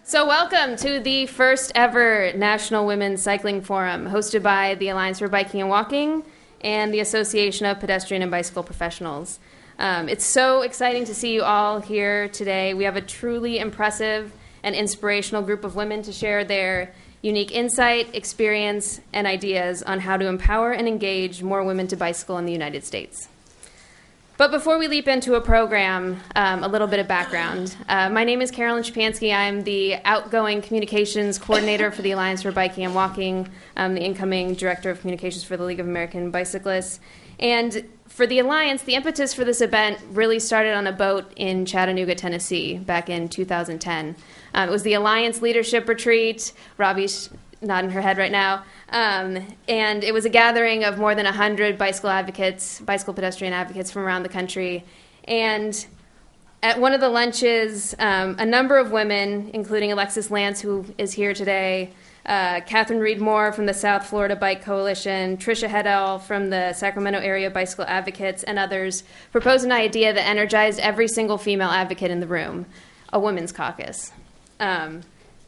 So welcome to the first ever National Women's Cycling Forum, hosted by the Alliance for Biking and Walking and the Association of Pedestrian and Bicycle Professionals. It's so exciting to see you all here today. We have a truly impressive and inspirational group of women to share their unique insight, experience, and ideas on how to empower and engage more women to bicycle in the United States. But before we leap into a program, a little bit of background. My name is Carolyn Shapansky. I'm the outgoing communications coordinator for the Alliance for Biking and Walking. I'm the incoming director of communications for the League of American Bicyclists. And for the Alliance, the impetus for this event really started on a boat in Chattanooga, Tennessee, back in 2010. It was the Alliance Leadership Retreat. Robbie's nodding her head right now. And it was a gathering of more than 100 bicycle advocates, bicycle pedestrian advocates from around the country. And at one of the lunches, a number of women, including Alexis Lance, who is here today, Catherine Reed Moore from the South Florida Bike Coalition, Tricia Hedel from the Sacramento Area Bicycle Advocates, and others, proposed an idea that energized every single female advocate in the room, a women's caucus.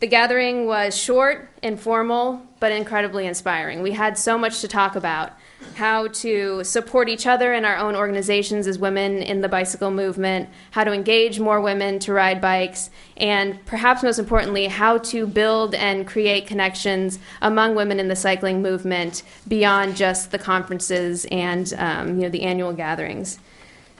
The gathering was short, informal, but incredibly inspiring. We had so much to talk about: how to support each other in our own organizations as women in the bicycle movement, how to engage more women to ride bikes, and perhaps most importantly, how to build and create connections among women in the cycling movement beyond just the conferences and the annual gatherings.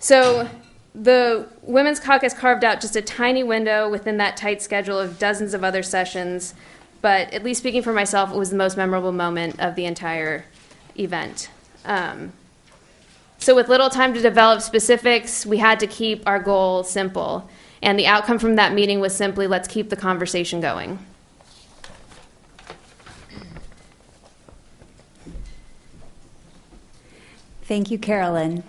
So the Women's Caucus carved out just a tiny window within that tight schedule of dozens of other sessions, but at least speaking for myself, it was the most memorable moment of the entire event. So with little time to develop specifics, we had to keep our goal simple, and the outcome from that meeting was simply, let's keep the conversation going. Thank you, Carolyn.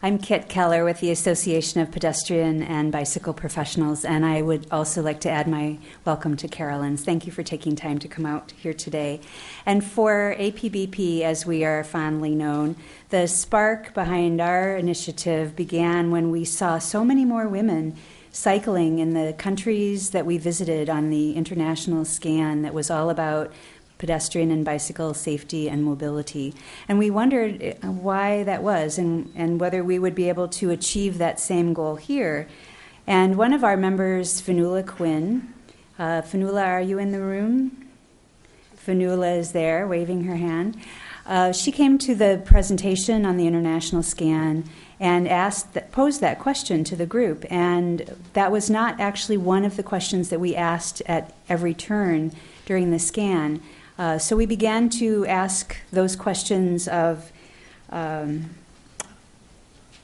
I'm Kit Keller with the Association of Pedestrian and Bicycle Professionals, and I would also like to add my welcome to Carolyn's. Thank you for taking time to come out here today. And for APBP, as we are fondly known, the spark behind our initiative began when we saw so many more women cycling in the countries that we visited on the international scan that was all about pedestrian and bicycle safety and mobility. And we wondered why that was and whether we would be able to achieve that same goal here. And one of our members, Fanula Quinn, Fanula, are you in the room? Fanula is there, waving her hand. She came to the presentation on the international scan and posed that question to the group. And that was not actually one of the questions that we asked at every turn during the scan. So we began to ask those questions of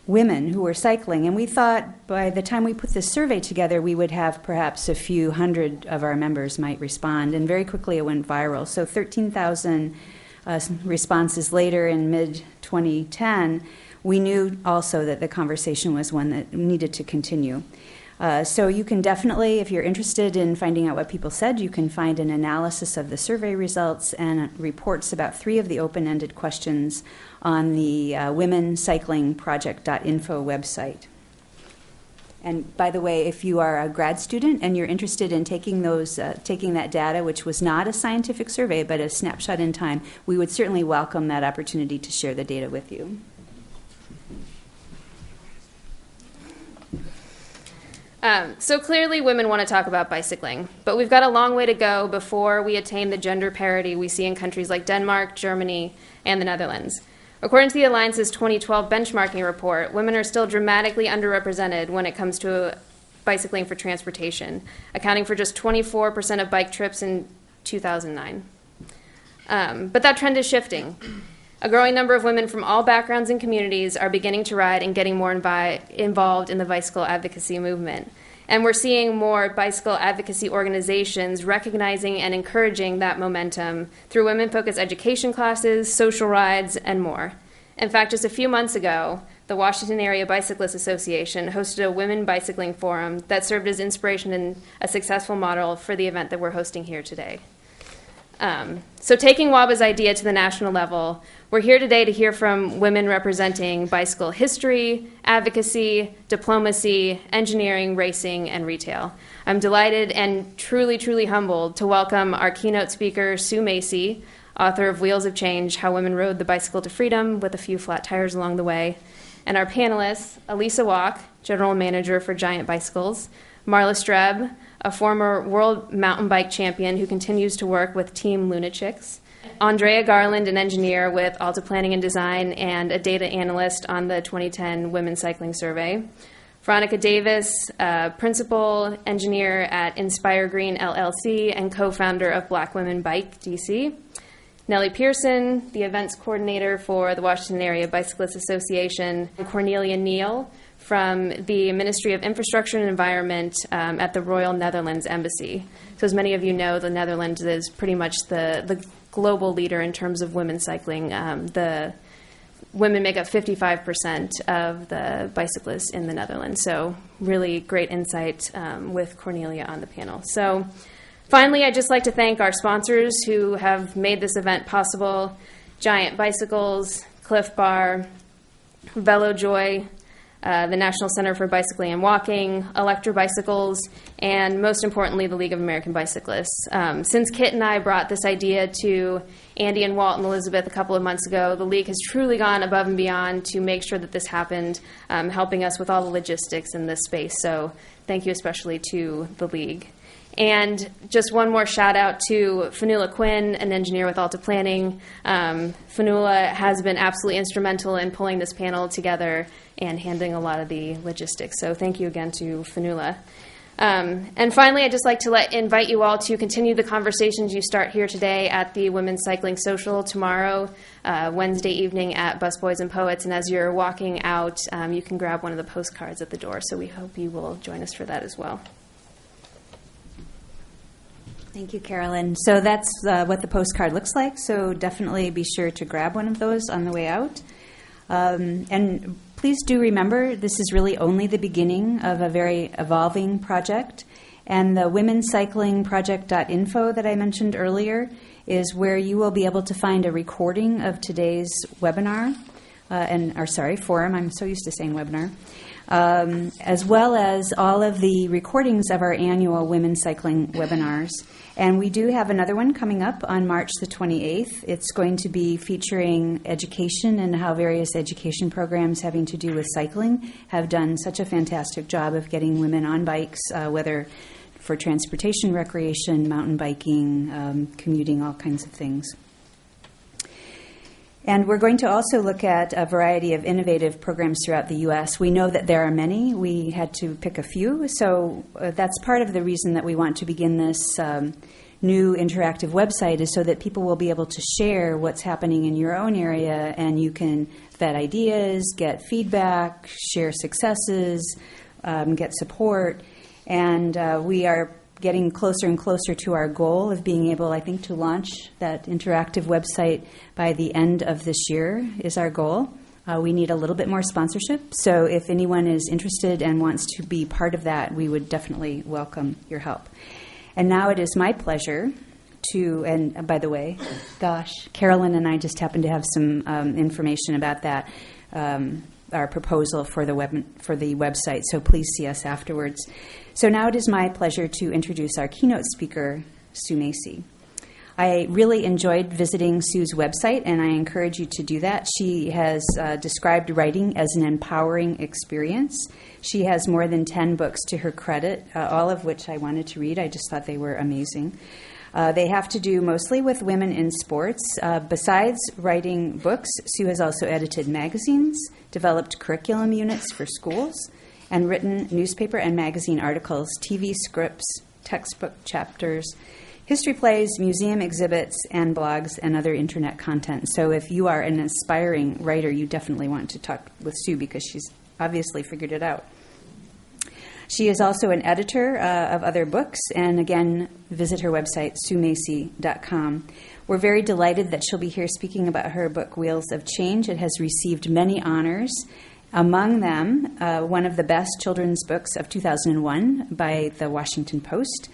women who were cycling. And we thought by the time we put this survey together, we would have perhaps a few hundred of our members might respond. And very quickly it went viral. So 13,000 responses later in mid-2010, we knew also that the conversation was one that needed to continue. So you can definitely, if you're interested in finding out what people said, you can find an analysis of the survey results and reports about 3 of the open-ended questions on the WomenCyclingProject.info website. And by the way, if you are a grad student and you're interested in taking that data, which was not a scientific survey but a snapshot in time, we would certainly welcome that opportunity to share the data with you. So clearly women want to talk about bicycling, but we've got a long way to go before we attain the gender parity we see in countries like Denmark, Germany, and the Netherlands. According to the Alliance's 2012 benchmarking report, women are still dramatically underrepresented when it comes to bicycling for transportation, accounting for just 24% of bike trips in 2009. But that trend is shifting. A growing number of women from all backgrounds and communities are beginning to ride and getting more involved in the bicycle advocacy movement. And we're seeing more bicycle advocacy organizations recognizing and encouraging that momentum through women-focused education classes, social rides, and more. In fact, just a few months ago, the Washington Area Bicyclists Association hosted a women bicycling forum that served as inspiration and a successful model for the event that we're hosting here today. So taking WABA's idea to the national level, we're here today to hear from women representing bicycle history, advocacy, diplomacy, engineering, racing, and retail. I'm delighted and truly, truly humbled to welcome our keynote speaker, Sue Macy, author of Wheels of Change, How Women Rode the Bicycle to Freedom with a Few Flat Tires Along the Way, and our panelists, Elisa Walk, General Manager for Giant Bicycles, Marla Streb, a former world mountain bike champion who continues to work with Team Lunachicks, Andrea Garland, an engineer with Alta Planning and Design and a data analyst on the 2010 Women's Cycling Survey, Veronica Davis, principal engineer at Inspire Green LLC and co-founder of Black Women Bike DC, Nellie Pearson, the events coordinator for the Washington Area Bicyclists Association, and Cornelia Neal from the Ministry of Infrastructure and Environment at the Royal Netherlands Embassy. So as many of you know, the Netherlands is pretty much the global leader in terms of women's cycling. The women make up 55% of the bicyclists in the Netherlands. So really great insight with Cornelia on the panel. So finally, I'd just like to thank our sponsors who have made this event possible: Giant Bicycles, Cliff Bar, VeloJoy, the National Center for Bicycling and Walking, Electra Bicycles, and most importantly, the League of American Bicyclists. Since Kit and I brought this idea to Andy and Walt and Elizabeth a couple of months ago, the League has truly gone above and beyond to make sure that this happened, helping us with all the logistics in this space. So thank you especially to the League. And just one more shout out to Fanula Quinn, an engineer with Alta Planning. Fanula has been absolutely instrumental in pulling this panel together and handling a lot of the logistics. So thank you again to Fanula. And finally, I'd just like to invite you all to continue the conversations you start here today at the Women's Cycling Social tomorrow, Wednesday evening at Busboys and Poets. And as you're walking out, you can grab one of the postcards at the door. So we hope you will join us for that as well. Thank you, Carolyn. So that's what the postcard looks like. So definitely be sure to grab one of those on the way out. And please do remember, this is really only the beginning of a very evolving project. And the WomenCyclingProject.info that I mentioned earlier is where you will be able to find a recording of today's webinar, forum. I'm so used to saying webinar. As well as all of the recordings of our annual Women's Cycling webinars. And we do have another one coming up on March the 28th. It's going to be featuring education and how various education programs having to do with cycling have done such a fantastic job of getting women on bikes, whether for transportation, recreation, mountain biking, commuting, all kinds of things. And we're going to also look at a variety of innovative programs throughout the U.S. We know that there are many. We had to pick a few. So that's part of the reason that we want to begin this new interactive website, is so that people will be able to share what's happening in your own area, and you can vet ideas, get feedback, share successes, get support. And we are getting closer and closer to our goal of being able, I think, to launch that interactive website by the end of this year is our goal. We need a little bit more sponsorship. So if anyone is interested and wants to be part of that, we would definitely welcome your help. And now it is my pleasure to, and by the way, Carolyn and I just happened to have some information about that, our proposal for the website, so please see us afterwards. So now it is my pleasure to introduce our keynote speaker, Sue Macy. I really enjoyed visiting Sue's website, and I encourage you to do that. She has described writing as an empowering experience. She has more than 10 books to her credit, all of which I wanted to read. I just thought they were amazing. They have to do mostly with women in sports. Besides writing books, Sue has also edited magazines, developed curriculum units for schools, and written newspaper and magazine articles, TV scripts, textbook chapters, history plays, museum exhibits, and blogs and other internet content. So if you are an aspiring writer, you definitely want to talk with Sue because she's obviously figured it out. She is also an editor of other books, and again, visit her website, SueMacy.com. We're very delighted that she'll be here speaking about her book, Wheels of Change. It has received many honors. Among them, one of the best children's books of 2001 by the Washington Post,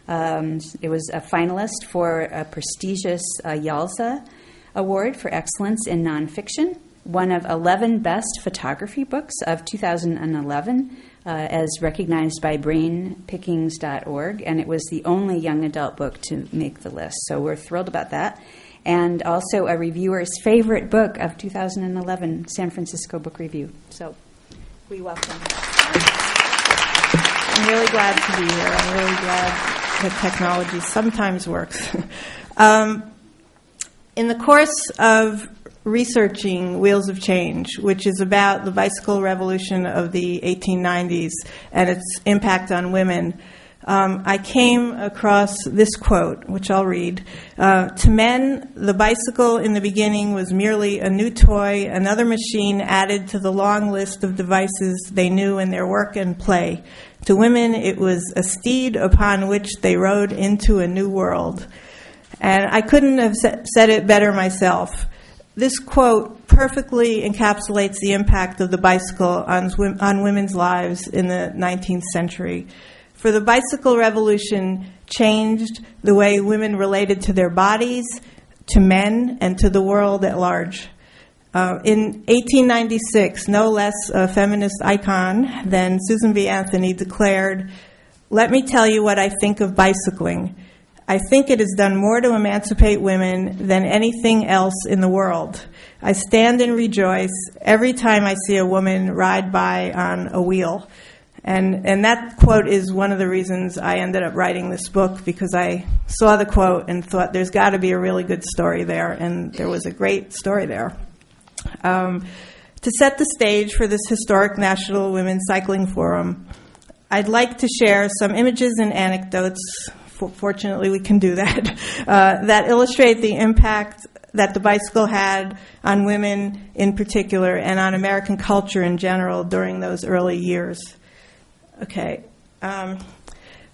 It was a finalist for a prestigious Yalza Award for Excellence in Nonfiction, one of 11 best photography books of 2011, as recognized by brainpickings.org, and it was the only young adult book to make the list. So we're thrilled about that. And also a reviewer's favorite book of 2011, San Francisco Book Review. So we welcome her. I'm really glad to be here. I'm really glad that technology sometimes works. In the course of researching Wheels of Change, which is about the bicycle revolution of the 1890s and its impact on women, I came across this quote, which I'll read. To men, the bicycle in the beginning was merely a new toy, another machine added to the long list of devices they knew in their work and play. To women, it was a steed upon which they rode into a new world. And I couldn't have said it better myself. This quote perfectly encapsulates the impact of the bicycle on women's lives in the 19th century. For the bicycle revolution changed the way women related to their bodies, to men, and to the world at large. In 1896, no less a feminist icon than Susan B. Anthony declared, "Let me tell you what I think of bicycling. I think it has done more to emancipate women than anything else in the world. I stand and rejoice every time I see a woman ride by on a wheel." And that quote is one of the reasons I ended up writing this book, because I saw the quote and thought there's got to be a really good story there, and there was a great story there. To set the stage for this historic National Women's Cycling Forum, I'd like to share some images and anecdotes, fortunately we can do that, that illustrate the impact that the bicycle had on women in particular and on American culture in general during those early years. Okay.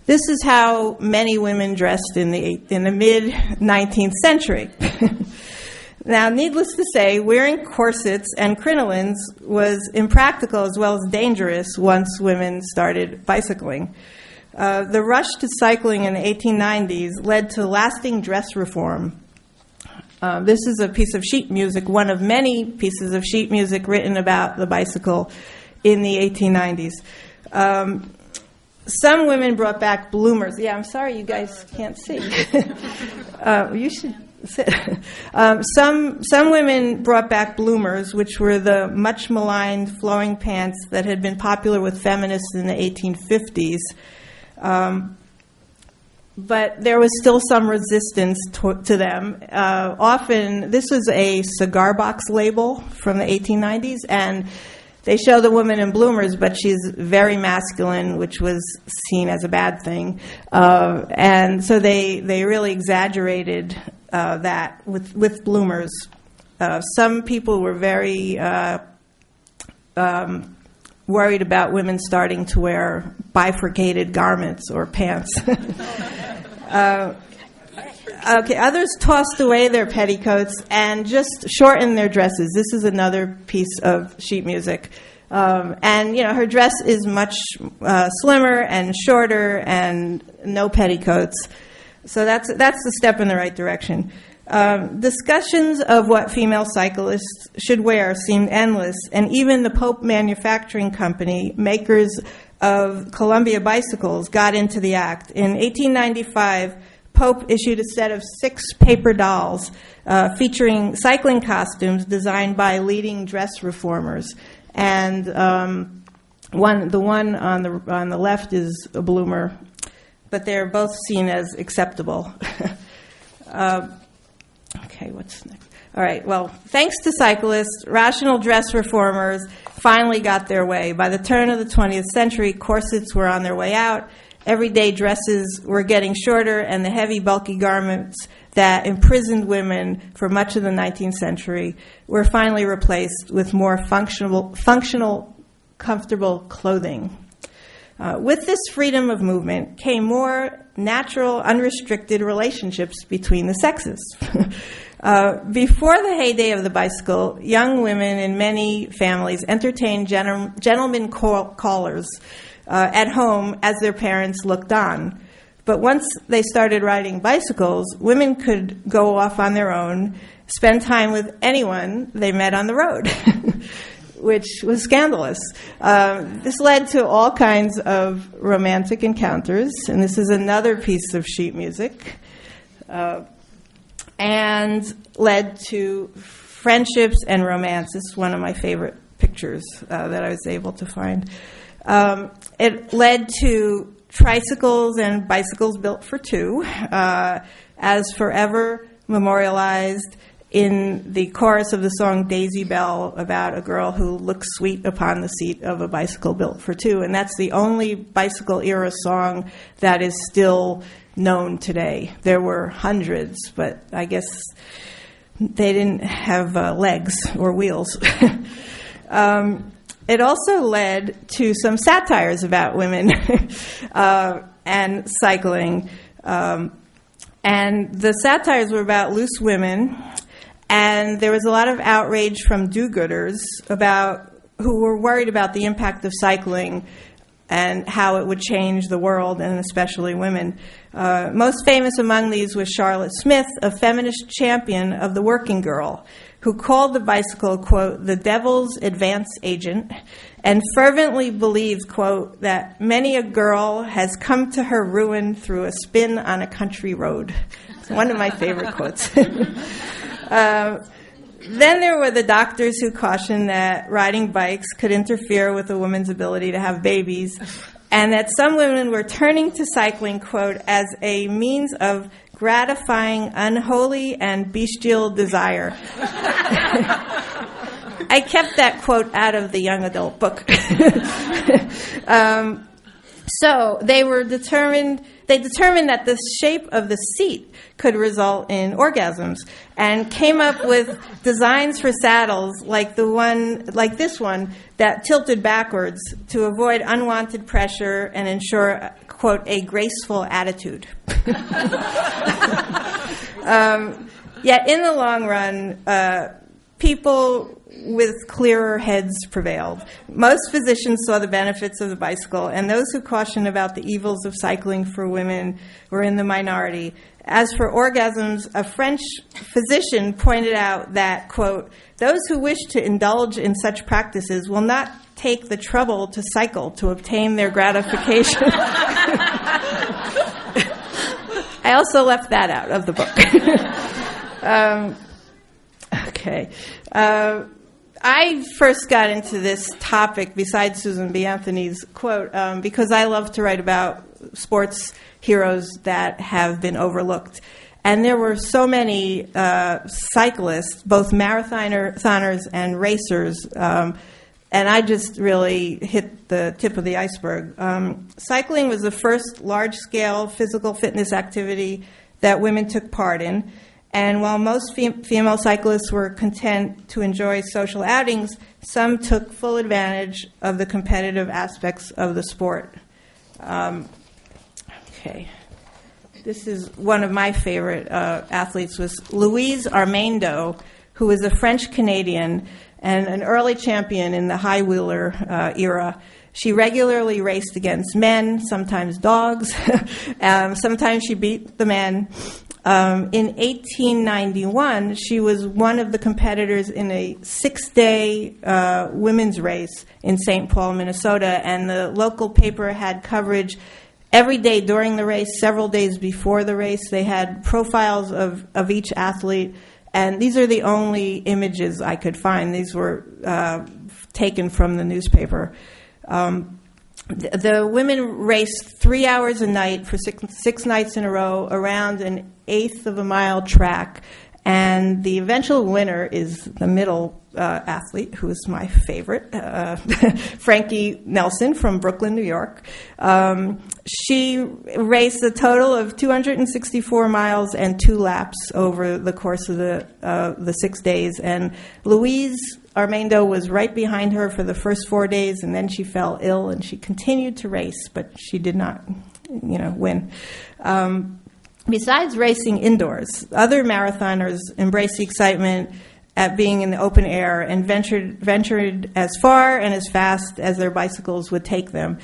This is how many women dressed in the mid-19th century. Now, needless to say, wearing corsets and crinolines was impractical as well as dangerous once women started bicycling. The rush to cycling in the 1890s led to lasting dress reform. This is a piece of sheet music, one of many pieces of sheet music written about the bicycle in the 1890s. Some women brought back bloomers. Yeah, I'm sorry you guys can't see. You should sit. Some women brought back bloomers, which were the much maligned flowing pants that had been popular with feminists in the 1850s. But there was still some resistance to them. Often, this was a cigar box label from the 1890s, and they show the woman in bloomers, but she's very masculine, which was seen as a bad thing. And so they really exaggerated that with bloomers. Some people were very worried about women starting to wear bifurcated garments or pants. Okay, others tossed away their petticoats and just shortened their dresses. This is another piece of sheet music. And, her dress is much slimmer and shorter and no petticoats. So that's a step in the right direction. Discussions of what female cyclists should wear seemed endless, and even the Pope Manufacturing Company, makers of Columbia bicycles, got into the act. In 1895, Pope issued a set of 6 paper dolls featuring cycling costumes designed by leading dress reformers. And the one on the left is a bloomer, but they're both seen as acceptable. Okay, what's next? All right, well, thanks to cyclists, rational dress reformers finally got their way. By the turn of the 20th century, corsets were on their way out. Everyday dresses were getting shorter, and the heavy, bulky garments that imprisoned women for much of the 19th century were finally replaced with more functional, comfortable clothing. With this freedom of movement came more natural, unrestricted relationships between the sexes. Before the heyday of the bicycle, young women in many families entertained gentlemen callers at home as their parents looked on. But once they started riding bicycles, women could go off on their own, spend time with anyone they met on the road, which was scandalous. This led to all kinds of romantic encounters, and this is another piece of sheet music, and led to friendships and romance. This is one of my favorite pictures that I was able to find. It led to tricycles and bicycles built for two, as forever memorialized in the chorus of the song Daisy Bell, about a girl who looks sweet upon the seat of a bicycle built for two. And that's the only bicycle era song that is still known today. There were hundreds, but I guess they didn't have legs or wheels. It also led to some satires about women and cycling. And the satires were about loose women, and there was a lot of outrage from do-gooders who were worried about the impact of cycling and how it would change the world, and especially women. Most famous among these was Charlotte Smith, a feminist champion of the working girl, who called the bicycle, quote, the devil's advance agent, and fervently believed, quote, that many a girl has come to her ruin through a spin on a country road. It's one of my favorite quotes. Then there were the doctors who cautioned that riding bikes could interfere with a woman's ability to have babies, and that some women were turning to cycling, quote, as a means of gratifying unholy and bestial desire. I kept that quote out of the young adult book. So they determined that the shape of the seat could result in orgasms, and came up with designs for saddles like this one that tilted backwards to avoid unwanted pressure and ensure, quote, a graceful attitude. Yet in the long run, people with clearer heads prevailed. Most physicians saw the benefits of the bicycle, and those who cautioned about the evils of cycling for women were in the minority. As for orgasms, a French physician pointed out that, quote, those who wish to indulge in such practices will not take the trouble to cycle to obtain their gratification. I also left that out of the book. Okay. I first got into this topic, besides Susan B. Anthony's quote, because I love to write about sports heroes that have been overlooked. And there were so many cyclists, both marathoners and racers, and I just really hit the tip of the iceberg. Cycling was the first large-scale physical fitness activity that women took part in. And while most female cyclists were content to enjoy social outings, some took full advantage of the competitive aspects of the sport. Okay. This is one of my favorite athletes, was Louise Armando, who was a French-Canadian and an early champion in the high-wheeler era. She regularly raced against men, sometimes dogs. Sometimes she beat the men. In 1891, she was one of the competitors in a 6-day women's race in St. Paul, Minnesota, and the local paper had coverage every day during the race, several days before the race. They had profiles of each athlete, and these are the only images I could find. These were taken from the newspaper. The women raced 3 hours a night for six nights in a row around an eighth of a mile track, and the eventual winner is the middle athlete, who is my favorite, Frankie Nelson from Brooklyn, New York. She raced a total of 264 miles and 2 laps over the course of the 6 days, and Louise Armando was right behind her for the first 4 days, and then she fell ill, and she continued to race, but she did not, win. Besides racing indoors, other marathoners embraced the excitement at being in the open air and ventured as far and as fast as their bicycles would take them.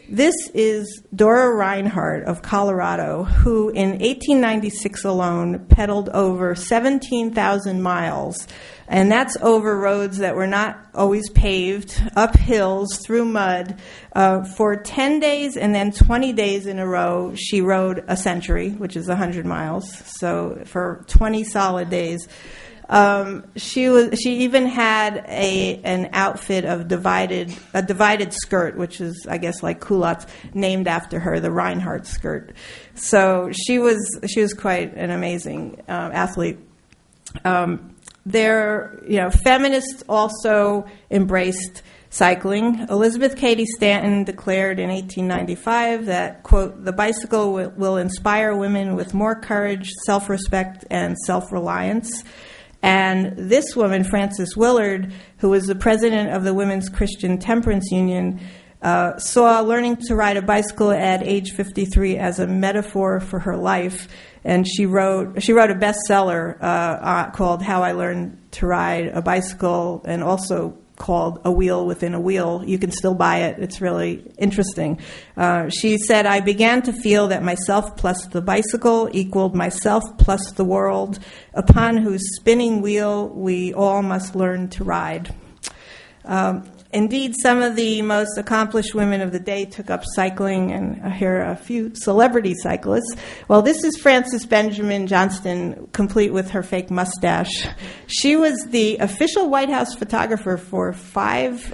This is Dora Reinhardt of Colorado, who in 1896 alone pedaled over 17,000 miles. And that's over roads that were not always paved, up hills, through mud. For 10 days and then 20 days in a row, she rode a century, which is 100 miles. So for 20 solid days. She even had an outfit of a divided skirt, which is, I guess, like culottes, named after her, the Reinhardt skirt. So she was quite an amazing athlete. Feminists also embraced cycling. Elizabeth Cady Stanton declared in 1895 that, quote, "the bicycle will inspire women with more courage, self-respect, and self-reliance." And this woman, Frances Willard, who was the president of the Women's Christian Temperance Union, saw learning to ride a bicycle at age 53 as a metaphor for her life. And she wrote a bestseller called How I Learned to Ride a Bicycle, and also called A Wheel Within a Wheel. You can still buy it. It's really interesting. She said, "I began to feel that myself plus the bicycle equaled myself plus the world, upon whose spinning wheel we all must learn to ride." Indeed, some of the most accomplished women of the day took up cycling, and here are a few celebrity cyclists. Well, this is Frances Benjamin Johnston, complete with her fake mustache. She was the official White House photographer for five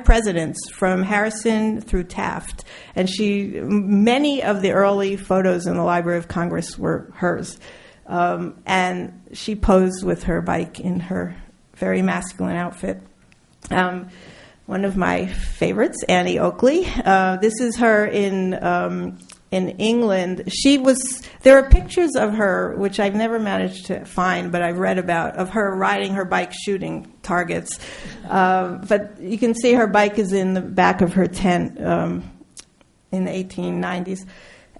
presidents, from Harrison through Taft, and many of the early photos in the Library of Congress were hers. And she posed with her bike in her very masculine outfit. One of my favorites, Annie Oakley. This is her in England. There are pictures of her, which I've never managed to find, but I've read about, of her riding her bike shooting targets. But you can see her bike is in the back of her tent in the 1890s.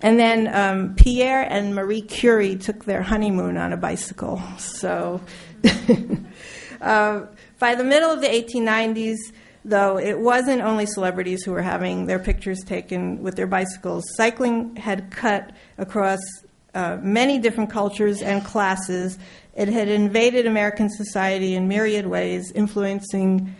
And then Pierre and Marie Curie took their honeymoon on a bicycle. So by the middle of the 1890s, though, it wasn't only celebrities who were having their pictures taken with their bicycles. Cycling had cut across many different cultures and classes. It had invaded American society in myriad ways, influencing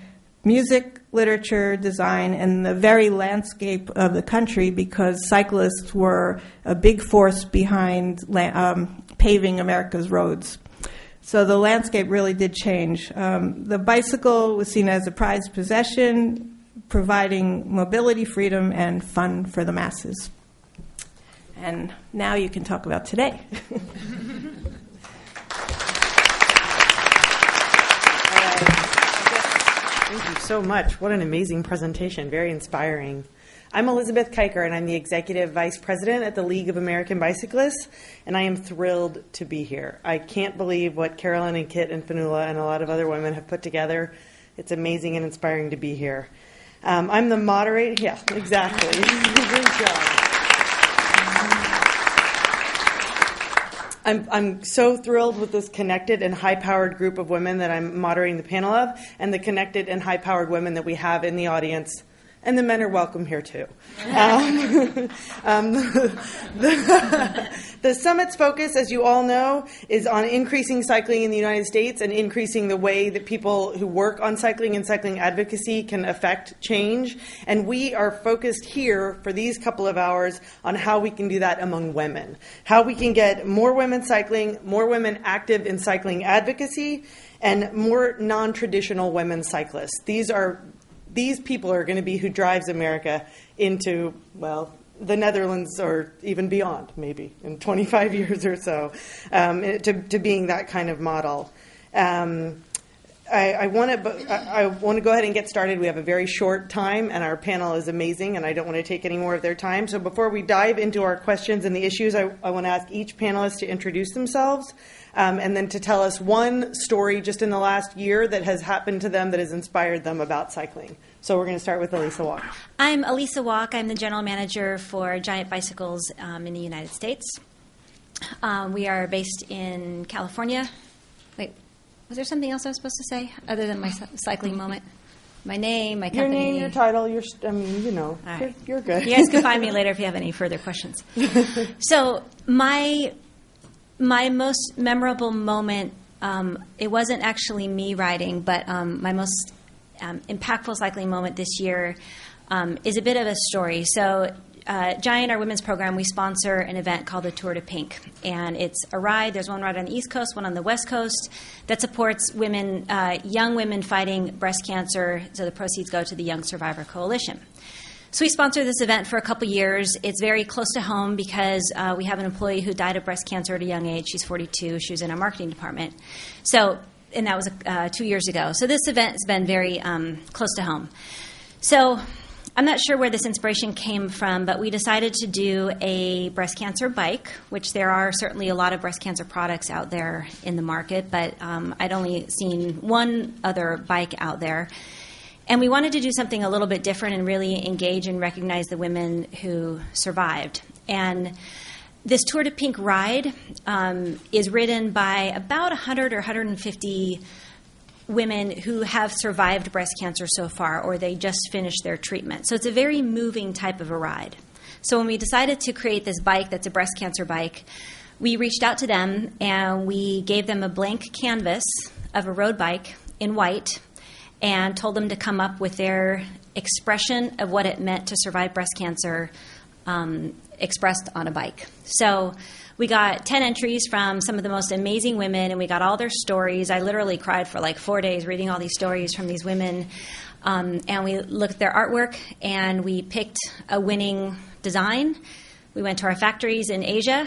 music, literature, design, and the very landscape of the country, because cyclists were a big force behind paving America's roads. So the landscape really did change. The bicycle was seen as a prized possession, providing mobility, freedom, and fun for the masses. And now you can talk about today. Thank you so much. What an amazing presentation. Very inspiring. I'm Elizabeth Kiker, and I'm the Executive Vice President at the League of American Bicyclists, and I am thrilled to be here. I can't believe what Carolyn and Kit and Fanula and a lot of other women have put together. It's amazing and inspiring to be here. I'm the moderator. Yeah, exactly. Great job. I'm so thrilled with this connected and high-powered group of women that I'm moderating the panel of, and the connected and high-powered women that we have in the audience. And the men are welcome here, too. The summit's focus, as you all know, is on increasing cycling in the United States and increasing the way that people who work on cycling and cycling advocacy can affect change. And we are focused here for these couple of hours on how we can do that among women, how we can get more women cycling, more women active in cycling advocacy, and more non-traditional women cyclists. These people are going to be who drives America into, well, the Netherlands or even beyond, maybe, in 25 years or so, to being that kind of model. I want to go ahead and get started. We have a very short time, and our panel is amazing, and I don't want to take any more of their time. So before we dive into our questions and the issues, I want to ask each panelist to introduce themselves, and then to tell us one story just in the last year that has happened to them that has inspired them about cycling. So we're going to start with Elisa Walk. I'm Elisa Walk. I'm the general manager for Giant Bicycles in the United States. We are based in California. Wait, was there something else I was supposed to say other than my cycling moment? my name, my Your company. name, your title, All right. you're good. You guys can find me later if you have any further questions. So my most memorable moment, it wasn't actually me riding, but my most impactful cycling moment this year is a bit of a story. So Giant, our women's program, we sponsor an event called the Tour de Pink. And it's a ride. There's one ride on the East Coast, one on the West Coast, that supports women, young women fighting breast cancer. So the proceeds go to the Young Survivor Coalition. So we sponsor this event for a couple years. It's very close to home because we have an employee who died of breast cancer at a young age. She's 42. She was in our marketing department. And that was 2 years ago. So this event has been very close to home. So I'm not sure where this inspiration came from, but we decided to do a breast cancer bike, which there are certainly a lot of breast cancer products out there in the market, but I'd only seen one other bike out there. And we wanted to do something a little bit different and really engage and recognize the women who survived. And this Tour de Pink ride is ridden by about 100 or 150 women who have survived breast cancer so far, or they just finished their treatment. So it's a very moving type of a ride. So when we decided to create this bike that's a breast cancer bike, we reached out to them and we gave them a blank canvas of a road bike in white and told them to come up with their expression of what it meant to survive breast cancer expressed on a bike. So we got 10 entries from some of the most amazing women, and we got all their stories. I literally cried for like 4 days reading all these stories from these women. And we looked at their artwork, and we picked a winning design. We went to our factories in Asia.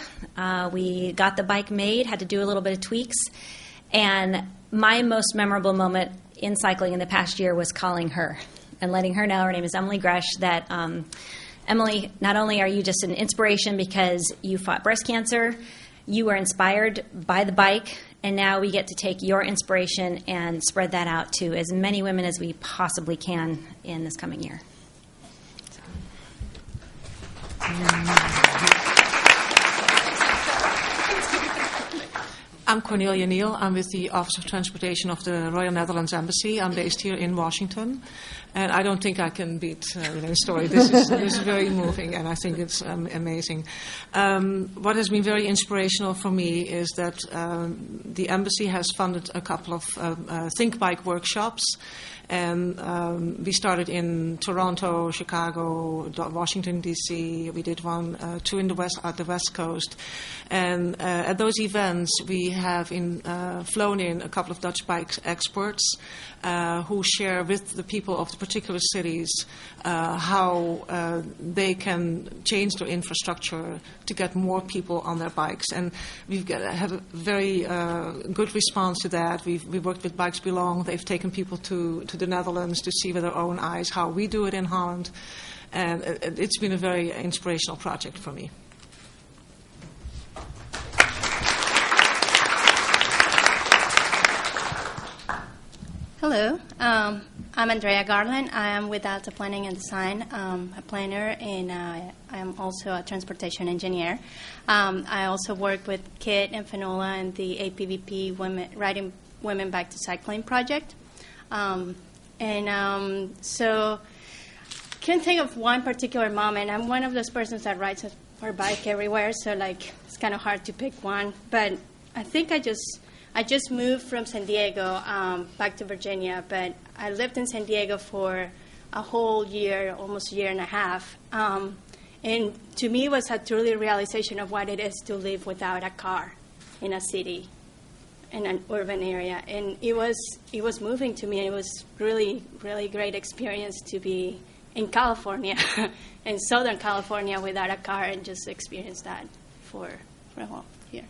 We got the bike made, had to do a little bit of tweaks. And my most memorable moment in cycling in the past year was calling her and letting her know, her name is Emily Gresh, that Emily, not only are you just an inspiration because you fought breast cancer, you were inspired by the bike, and now we get to take your inspiration and spread that out to as many women as we possibly can in this coming year. I'm Cornelia Neal. I'm with the Office of Transportation of the Royal Netherlands Embassy. I'm based here in Washington. And I don't think I can beat Renee's story. This is very moving, and I think it's amazing. What has been very inspirational for me is that the embassy has funded a couple of Think Bike workshops. And we started in Toronto, Chicago, Washington, D.C. We did two at the West Coast. And at those events, we have flown in a couple of Dutch bike experts who share with the people of the particular cities how they can change their infrastructure to get more people on their bikes. And we've had a very good response to that. We worked with Bikes Belong. They've taken people to the Netherlands to see with their own eyes how we do it in Holland. And it's been a very inspirational project for me. Hello, I'm Andrea Garland. I am with Alta Planning and Design, a planner, and I am also a transportation engineer. I also work with Kit and Finola and the APVP Riding Women Back to Cycling project. So can't think of one particular moment. I'm one of those persons that rides her bike everywhere, so it's kind of hard to pick one. But I think I just moved from San Diego back to Virginia, but I lived in San Diego for a whole year, almost a year and a half. And to me, it was a truly realization of what it is to live without a car in a city, in an urban area. And it was moving to me, and it was really, really great experience to be in California, in Southern California, without a car, and just experience that for a while here.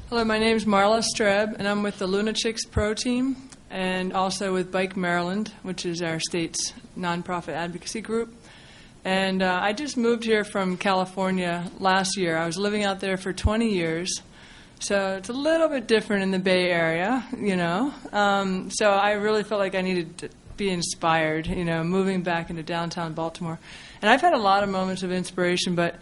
Hello, my name is Marla Streb, and I'm with the Lunatics Pro Team and also with Bike Maryland, which is our state's nonprofit advocacy group. And I just moved here from California last year. I was living out there for 20 years, so it's a little bit different in the Bay Area, So I really felt like I needed to be inspired, moving back into downtown Baltimore. And I've had a lot of moments of inspiration, but,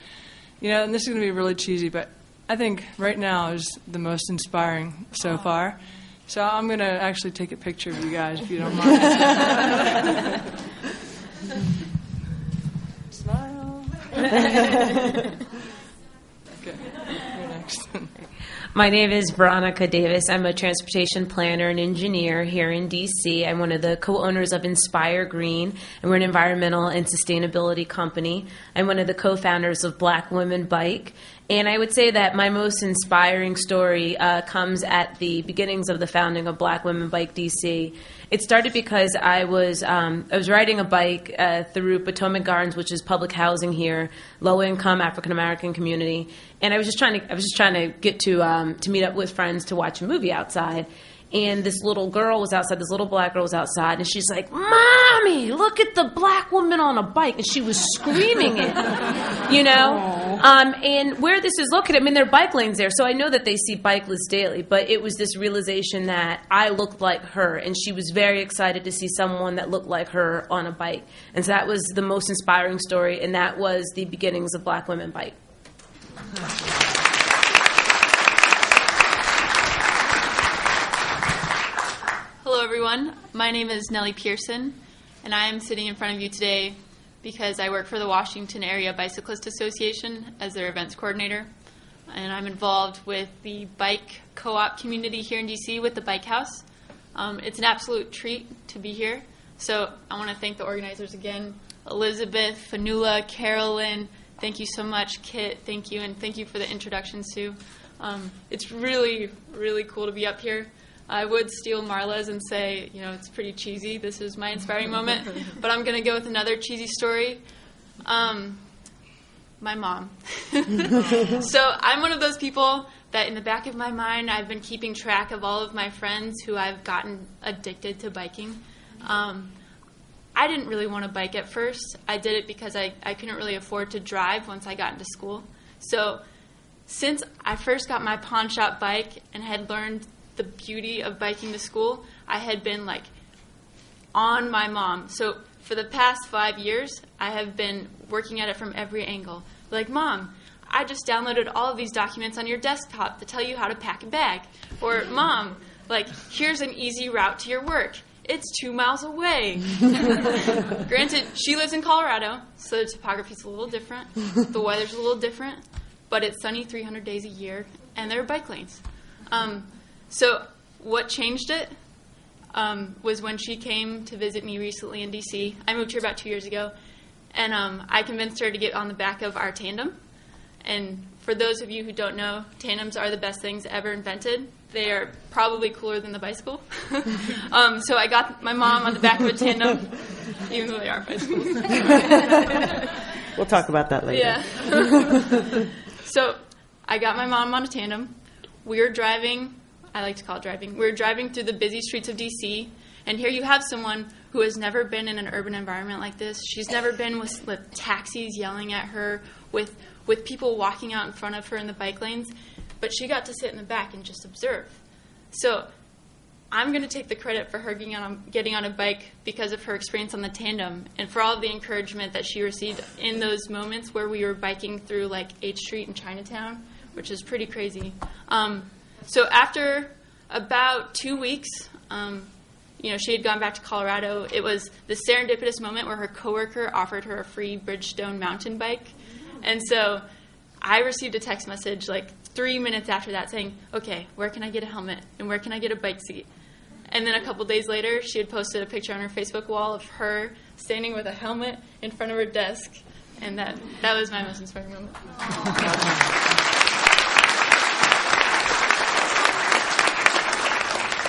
and this is going to be really cheesy, but I think right now is the most inspiring so far. So I'm going to actually take a picture of you guys, if you don't mind. Smile. Okay, you're next. My name is Veronica Davis. I'm a transportation planner and engineer here in D.C. I'm one of the co-owners of Inspire Green, and we're an environmental and sustainability company. I'm one of the co-founders of Black Women Bike. And I would say that my most inspiring story comes at the beginnings of the founding of Black Women Bike DC. It started because I was riding a bike through Potomac Gardens, which is public housing here, low income African American community, and I was just trying to get to meet up with friends to watch a movie outside. And this little girl was outside, this little black girl was outside, and she's like, "Mommy, look at the black woman on a bike." And she was screaming it, you know? And where this is located, I mean, there are bike lanes there, so I know that they see cyclists daily, but it was this realization that I looked like her, and she was very excited to see someone that looked like her on a bike. And so that was the most inspiring story, and that was the beginnings of Black Women Bike. Hello, everyone. My name is Nellie Pearson, and I am sitting in front of you today because I work for the Washington Area Bicyclist Association as their events coordinator, and I'm involved with the bike co-op community here in D.C. with the Bike House. It's an absolute treat to be here, so I want to thank the organizers again. Elizabeth, Fanula, Carolyn, thank you so much. Kit, thank you, and thank you for the introduction, Sue. It's really, really cool to be up here. I would steal Marla's and say, you know, it's pretty cheesy. This is my inspiring moment. But I'm going to go with another cheesy story. My mom. So I'm one of those people that in the back of my mind, I've been keeping track of all of my friends who I've gotten addicted to biking. I didn't really want to bike at first. I did it because I couldn't really afford to drive once I got into school. So since I first got my pawn shop bike and had learned the beauty of biking to school, I had been like on my mom. So for the past 5 years, I have been working at it from every angle. Like, Mom, I just downloaded all of these documents on your desktop to tell you how to pack a bag. Or, Mom, like, here's an easy route to your work. It's 2 miles away. Granted, she lives in Colorado, so the topography's a little different. The weather's a little different, but it's sunny 300 days a year, and there are bike lanes. So what changed it was when she came to visit me recently in D.C. I moved here about 2 years ago, and I convinced her to get on the back of our tandem. And for those of you who don't know, tandems are the best things ever invented. They are probably cooler than the bicycle. So I got my mom on the back of a tandem, even though they are bicycles. We'll talk about that later. Yeah. So I got my mom on a tandem. We were driving. I like to call it driving. We're driving through the busy streets of D.C., and here you have someone who has never been in an urban environment like this. She's never been with taxis yelling at her, with people walking out in front of her in the bike lanes, but she got to sit in the back and just observe. So I'm going to take the credit for her getting on a bike because of her experience on the tandem and for all of the encouragement that she received in those moments where we were biking through like 8th Street in Chinatown, which is pretty crazy. So after about 2 weeks, she had gone back to Colorado. It was the serendipitous moment where her coworker offered her a free Bridgestone mountain bike. And so I received a text message like 3 minutes after that saying, okay, where can I get a helmet and where can I get a bike seat? And then a couple days later, she had posted a picture on her Facebook wall of her standing with a helmet in front of her desk. And that was my most inspiring moment.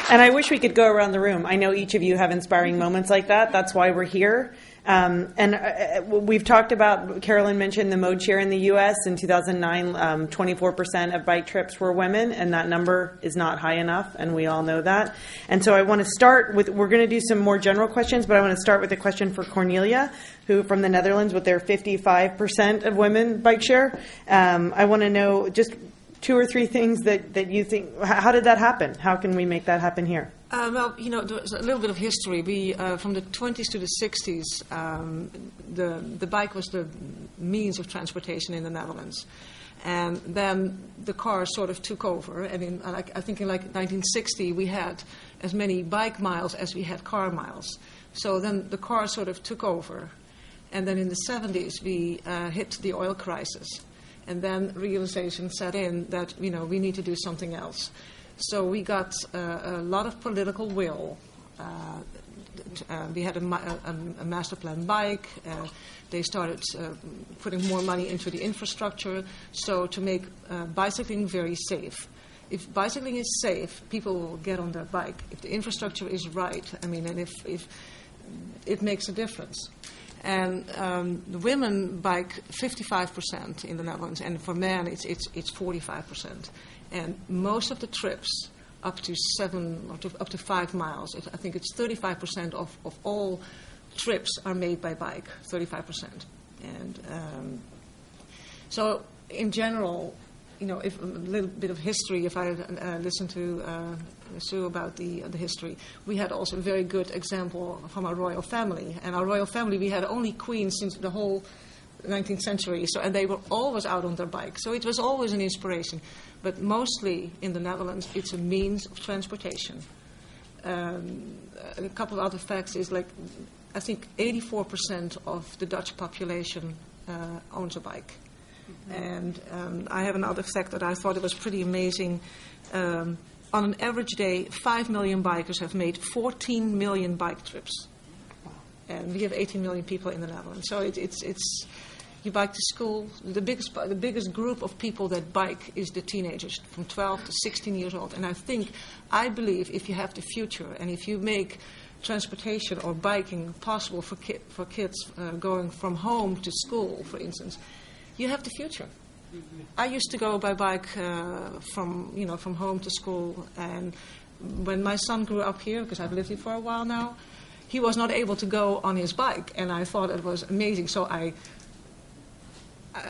And I wish we could go around the room. I know each of you have inspiring moments like that. That's why we're here. We've talked about, Carolyn mentioned the mode share in the U.S. In 2009, 24% of bike trips were women, and that number is not high enough, and we all know that. And so I want to start with, we're going to do some more general questions, but I want to start with a question for Cornelia, who from the Netherlands, with their 55% of women bike share. I want to know just 2 or 3 things that you think, how did that happen? How can we make that happen here? There's a little bit of history. We, from the 20s to the 60s, the bike was the means of transportation in the Netherlands. And then the car sort of took over. And I think in like 1960, we had as many bike miles as we had car miles. So then the car sort of took over. And then in the 70s, we hit the oil crisis. And then realization set in that, we need to do something else. So we got a lot of political will. We had a master plan bike. They started putting more money into the infrastructure, so to make bicycling very safe. If bicycling is safe, people will get on their bike. If the infrastructure is right, and if it makes a difference. And the women bike 55% in the Netherlands, and for men it's 45%. And most of the trips up to 5 miles, I think it's 35% of all trips are made by bike, 35%. And so in general, if a little bit of history, if I listen to Sue about the history, we had also a very good example from our royal family. And our royal family, we had only queens since the whole 19th century, and they were always out on their bike. So it was always an inspiration. But mostly in the Netherlands, it's a means of transportation. A couple of other facts is I think 84% of the Dutch population owns a bike. And I have another fact that I thought it was pretty amazing. On an average day, 5 million bikers have made 14 million bike trips. And we have 18 million people in the Netherlands. So it's you bike to school. The biggest group of people that bike is the teenagers, from 12 to 16 years old. And I believe if you have the future, and if you make transportation or biking possible for kids going from home to school, for instance, you have the future. I used to go by bike from home to school, and when my son grew up here, because I've lived here for a while now, he was not able to go on his bike, and I thought it was amazing. So I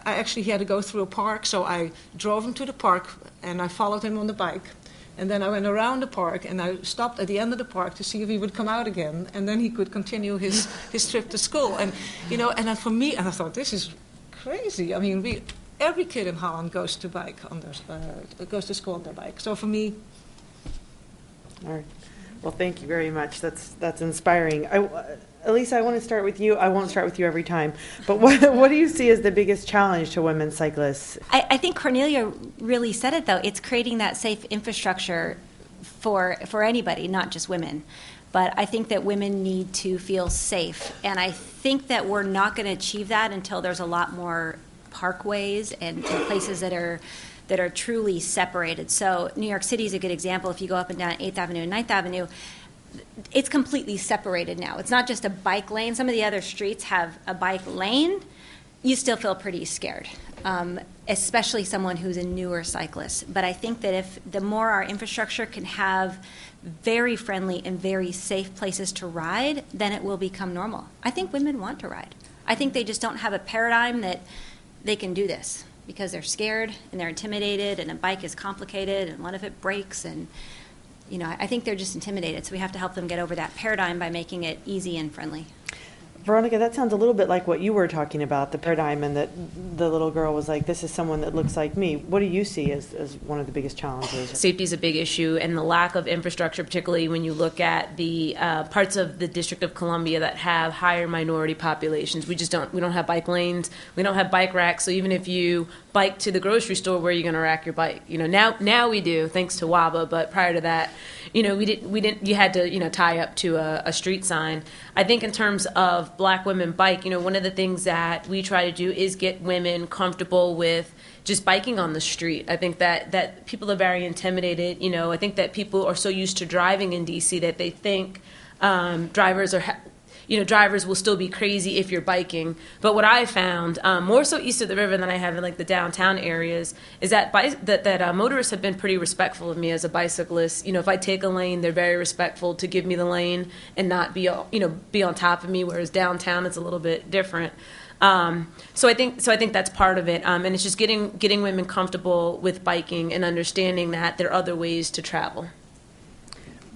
actually, he had to go through a park, so I drove him to the park, and I followed him on the bike. And then I went around the park, and I stopped at the end of the park to see if he would come out again, and then he could continue his trip to school. And and then for me, and I thought, this is crazy. Every kid in Holland goes to school on their bike. So for me, all right. Well, thank you very much. That's inspiring. Elisa, I want to start with you. I won't start with you every time, but what do you see as the biggest challenge to women cyclists? I think Cornelia really said it, though. It's creating that safe infrastructure for anybody, not just women. But I think that women need to feel safe, and I think that we're not going to achieve that until there's a lot more parkways and places that are truly separated. So New York City is a good example. If you go up and down 8th Avenue and 9th Avenue, it's completely separated now. It's not just a bike lane. Some of the other streets have a bike lane. You still feel pretty scared, especially someone who's a newer cyclist. But I think that if the more our infrastructure can have very friendly and very safe places to ride, then it will become normal. I think women want to ride. I think they just don't have a paradigm that they can do this because they're scared and they're intimidated, and a bike is complicated, and what if it breaks? And I think they're just intimidated, so we have to help them get over that paradigm by making it easy and friendly. Veronica, that sounds a little bit like what you were talking about, the paradigm, and that the little girl was like, this is someone that looks like me. What do you see as one of the biggest challenges? Safety is a big issue, and the lack of infrastructure, particularly when you look at the parts of the District of Columbia that have higher minority populations. We don't have bike lanes. We don't have bike racks. So even if you bike to the grocery store, where are you going to rack your bike? Now we do, thanks to WABA, but prior to that, we didn't. You had to tie up to a street sign. I think in terms of Black women bike, one of the things that we try to do is get women comfortable with just biking on the street. I think that people are very intimidated. I think that people are so used to driving in DC that they think drivers will still be crazy if you're biking. But what I found, more so east of the river than I have in the downtown areas, is that motorists have been pretty respectful of me as a bicyclist. If I take a lane, they're very respectful to give me the lane and not be on top of me. Whereas downtown, it's a little bit different. So I think that's part of it, and it's just getting women comfortable with biking and understanding that there are other ways to travel.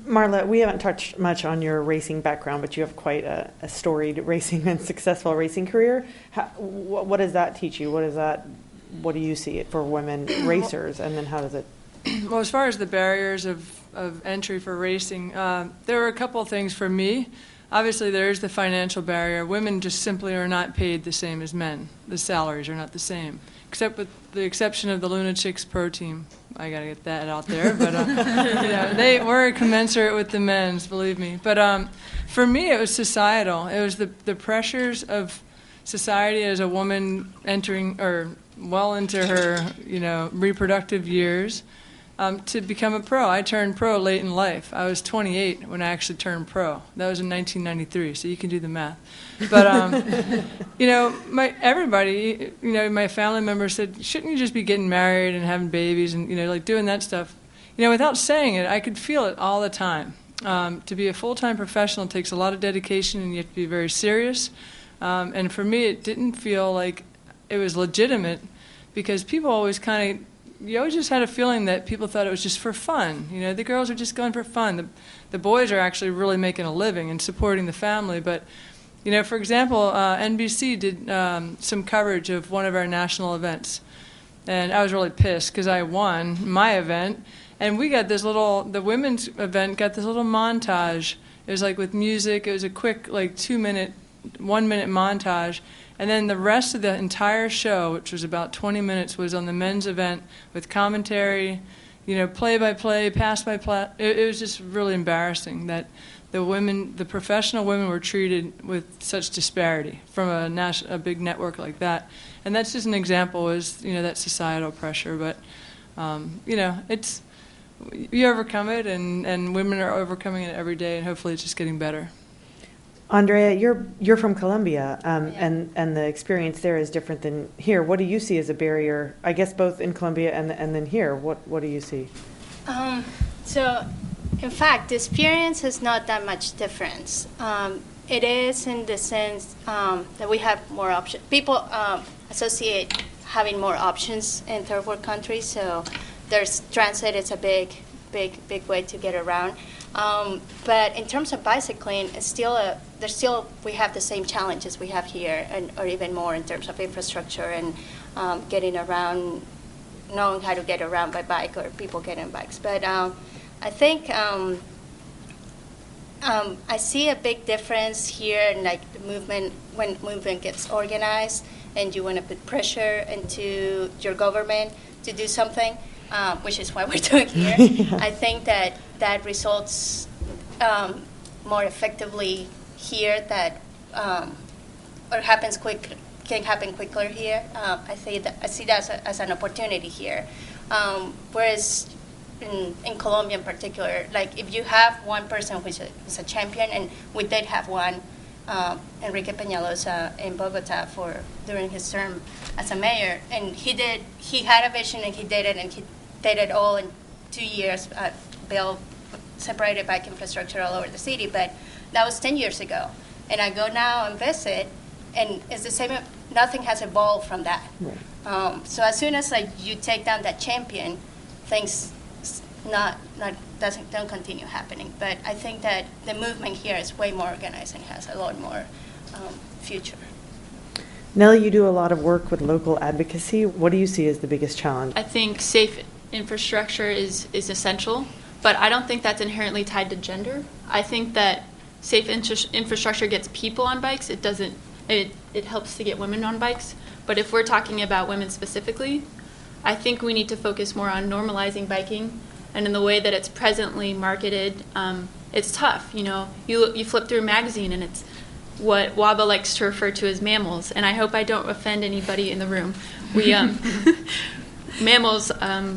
Marla, we haven't touched much on your racing background, but you have quite a storied racing and successful racing career. What does that teach you? What does that what do you see for women racers, and then how does it? Well, as far as the barriers of entry for racing, there were a couple of things for me. Obviously, there is the financial barrier. Women just simply are not paid the same as men. The salaries are not the same, except with the exception of the Luna Chicks Pro Team. I got to get that out there, but they were commensurate with the men's, believe me. But for me, it was societal. It was the pressures of society as a woman entering or well into her, reproductive years. To become a pro. I turned pro late in life. I was 28 when I actually turned pro. That was in 1993, so you can do the math. But, everybody, my family members said, shouldn't you just be getting married and having babies and, doing that stuff? Without saying it, I could feel it all the time. To be a full-time professional takes a lot of dedication, and you have to be very serious. And for me, it didn't feel like it was legitimate because people always you always just had a feeling that people thought it was just for fun. The girls are just going for fun. The boys are actually really making a living and supporting the family. But, for example, NBC did some coverage of one of our national events. And I was really pissed because I won my event. And we got the women's event got this little montage. It was like with music. It was a quick, 1-minute montage. And then the rest of the entire show, which was about 20 minutes, was on the men's event with commentary, play-by-play, pass-by-play. It was just really embarrassing that the professional women were treated with such disparity from a big network like that. And that's just an example, that societal pressure. But, it's you overcome it, and women are overcoming it every day, and hopefully it's just getting better. Andrea, you're from Colombia, and the experience there is different than here. What do you see as a barrier? I guess both in Colombia and then here. What do you see? So, in fact, the experience is not that much difference. It is in the sense that we have more options. People associate having more options in third world countries. So, there's transit. It's a big way to get around. But in terms of bicycling, we have the same challenges we have here, or even more in terms of infrastructure and getting around, knowing how to get around by bike or people getting bikes. But I think I see a big difference here in the movement when movement gets organized and you want to put pressure into your government to do something. Which is what we're doing here. Yeah. I think that results more effectively here or can happen quicker here. I see that as an opportunity here. Whereas in Colombia in particular, if you have one person who's a champion, and we did have one, Enrique Peñalosa in Bogota during his term as a mayor, and he had a vision and he did it, and he did it all in 2 years, built separated bike infrastructure all over the city, but that was 10 years ago. And I go now and visit, and it's the same, nothing has evolved from that. Right. So as soon as you take down that champion, things don't continue happening. But I think that the movement here is way more organized and has a lot more future. Nellie, you do a lot of work with local advocacy. What do you see as the biggest challenge? I think safe infrastructure is essential, but I don't think that's inherently tied to gender. I think that safe infrastructure gets people on bikes. It helps to get women on bikes. But if we're talking about women specifically, I think we need to focus more on normalizing biking. And in the way that it's presently marketed, it's tough. You flip through a magazine and it's what WABA likes to refer to as mammals. And I hope I don't offend anybody in the room. We mammals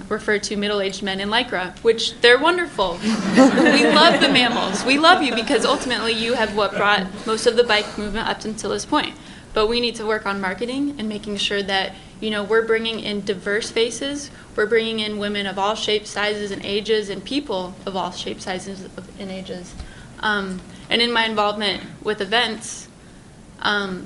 refer to middle-aged men in Lycra, which they're wonderful. We love the mammals. We love you because ultimately you have what brought most of the bike movement up until this point. But we need to work on marketing and making sure that we're bringing in diverse faces. We're bringing in women of all shapes, sizes, and ages, and people of all shapes, sizes, and ages. And in my involvement with events, I'll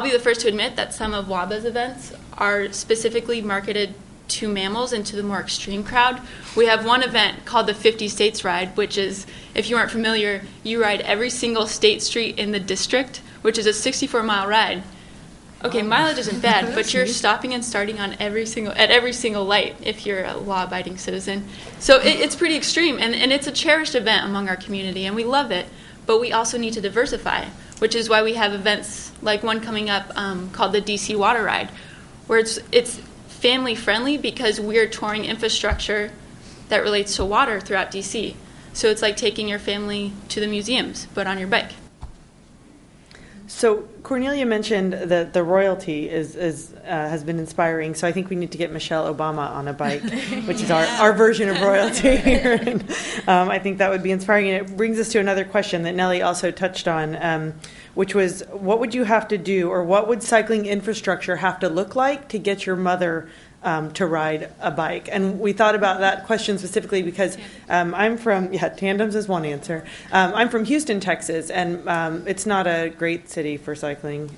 be the first to admit that some of WABA's events are specifically marketed to mammals and to the more extreme crowd. We have one event called the 50 States Ride, which is, if you aren't familiar, you ride every single state street in the district, which is a 64-mile ride. Okay, mileage isn't bad, but you're stopping and starting on every single light if you're a law-abiding citizen. So it's pretty extreme, and it's a cherished event among our community, and we love it. But we also need to diversify, which is why we have events like one coming up called the DC Water Ride, where it's family-friendly because we're touring infrastructure that relates to water throughout DC. So it's like taking your family to the museums, but on your bike. So Cornelia mentioned that the royalty has been inspiring. So I think we need to get Michelle Obama on a bike, which is our version of royalty here. And, I think that would be inspiring. And it brings us to another question that Nellie also touched on, which was, what would you have to do, or what would cycling infrastructure have to look like to get your mother to ride a bike? And we thought about that question specifically because I'm from, tandems is one answer. I'm from Houston, Texas, and it's not a great city for cycling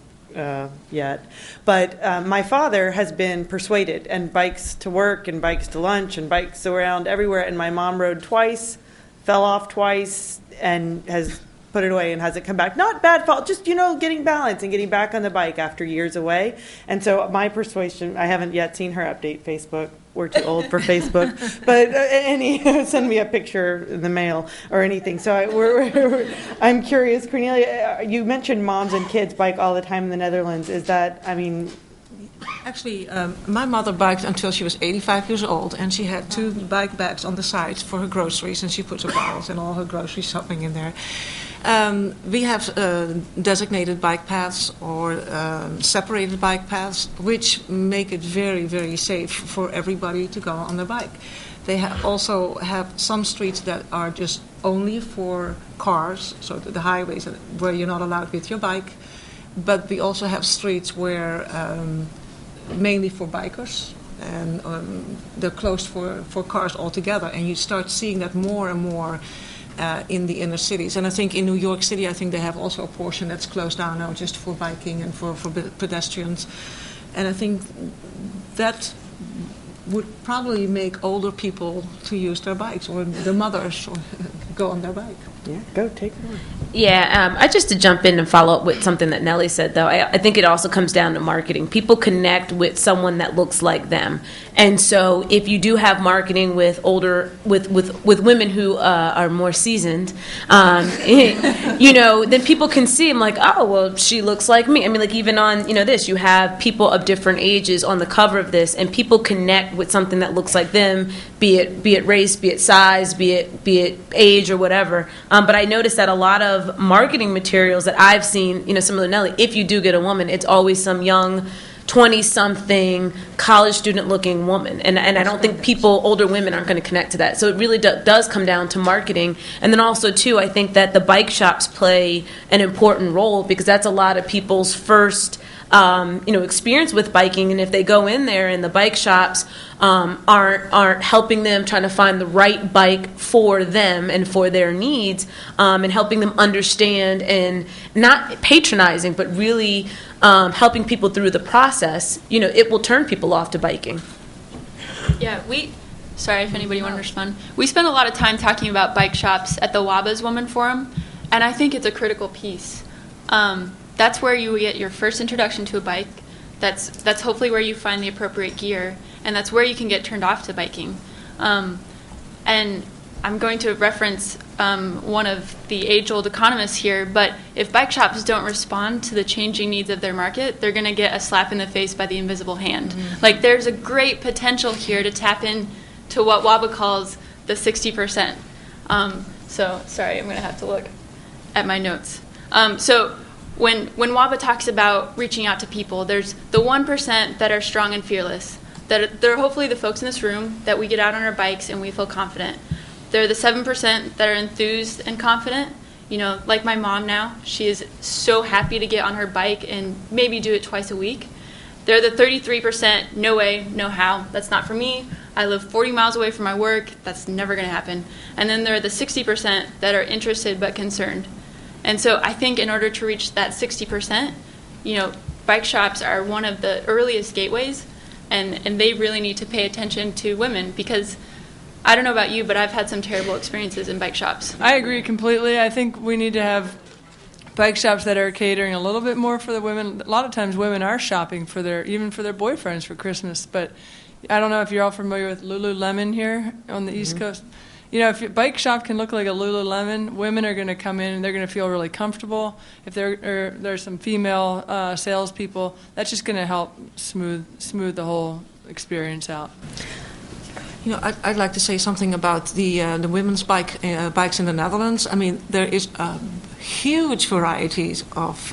yet. But my father has been persuaded, and bikes to work and bikes to lunch and bikes around everywhere. And my mom rode twice, fell off twice, and has put it away and hasn't come back. Not bad fault, just, getting balance and getting back on the bike after years away. And so my persuasion, I haven't yet seen her update Facebook. We're too old for Facebook. But send me a picture in the mail or anything. So I'm curious, Cornelia, you mentioned moms and kids bike all the time in the Netherlands. Is that, Actually, my mother biked until she was 85 years old, and she had 2 bike bags on the side for her groceries, and she put her bottles and all her grocery shopping in there. We have designated bike paths or separated bike paths, which make it very, very safe for everybody to go on their bike. They also have some streets that are just only for cars, so the highways where you're not allowed with your bike. But we also have streets where mainly for bikers, and they're closed for cars altogether. And you start seeing that more and more in the inner cities. And I think in New York City, I think they have also a portion that's closed down now just for biking and for pedestrians. And I think that would probably make older people to use their bikes, or the mothers go on their bike. Yeah, go take one. Yeah, I just to jump in and follow up with something that Nellie said, though, I think it also comes down to marketing. People connect with someone that looks like them. And so if you do have marketing with with women who are more seasoned, then people can see them like, oh, well, she looks like me. I mean, like even on, this, you have people of different ages on the cover of this, and people connect with something that looks like them, be it race, be it size, be it age or whatever. But I noticed that a lot of marketing materials that I've seen, similar to Nellie, if you do get a woman, it's always some young 20-something college student-looking woman. And I don't think older women aren't going to connect to that. So it really does come down to marketing. And then also, too, I think that the bike shops play an important role because that's a lot of people's first experience with biking, and if they go in there and the bike shops aren't helping them, trying to find the right bike for them and for their needs, and helping them understand and not patronizing, but really helping people through the process, it will turn people off to biking. Yeah, sorry if anybody wanted to respond. We spend a lot of time talking about bike shops at the WABA's Women Forum, and I think it's a critical piece. That's where you get your first introduction to a bike. That's hopefully where you find the appropriate gear, and that's where you can get turned off to biking. And I'm going to reference one of the age-old economists here, but if bike shops don't respond to the changing needs of their market, they're going to get a slap in the face by the invisible hand. Mm-hmm. Like there's a great potential here to tap into what WABA calls the 60%. So sorry, I'm going to have to look at my notes. So when WABA talks about reaching out to people, there's the 1% that are strong and fearless. They're hopefully the folks in this room that we get out on our bikes and we feel confident. They're the 7% that are enthused and confident. Like my mom now, she is so happy to get on her bike and maybe do it twice a week. They're the 33%, no way, no how, that's not for me. I live 40 miles away from my work, that's never going to happen. And then there are the 60% that are interested but concerned. And so I think in order to reach that 60%, bike shops are one of the earliest gateways, and they really need to pay attention to women because I don't know about you, but I've had some terrible experiences in bike shops. I agree completely. I think we need to have bike shops that are catering a little bit more for the women. A lot of times women are shopping for their boyfriends for Christmas, but I don't know if you're all familiar with Lululemon here on the East Coast. You know, if your bike shop can look like a Lululemon, women are going to come in and they're going to feel really comfortable. If there's some female salespeople, that's just going to help smooth the whole experience out. You know, I'd like to say something about the women's bikes in the Netherlands. I mean, there is huge varieties of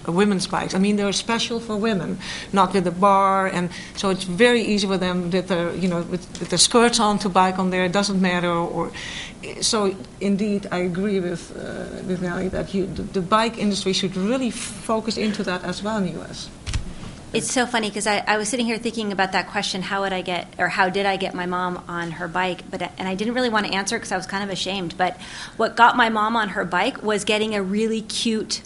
women's bikes. I mean, they're special for women, not with a bar, and so it's very easy for them with the skirts on to bike on there. It doesn't matter. So indeed, I agree with Nelly that the bike industry should really focus into that as well in the U.S. It's so funny because I was sitting here thinking about that question, how did I get my mom on her bike? And I didn't really want to answer because I was kind of ashamed. But what got my mom on her bike was getting a really cute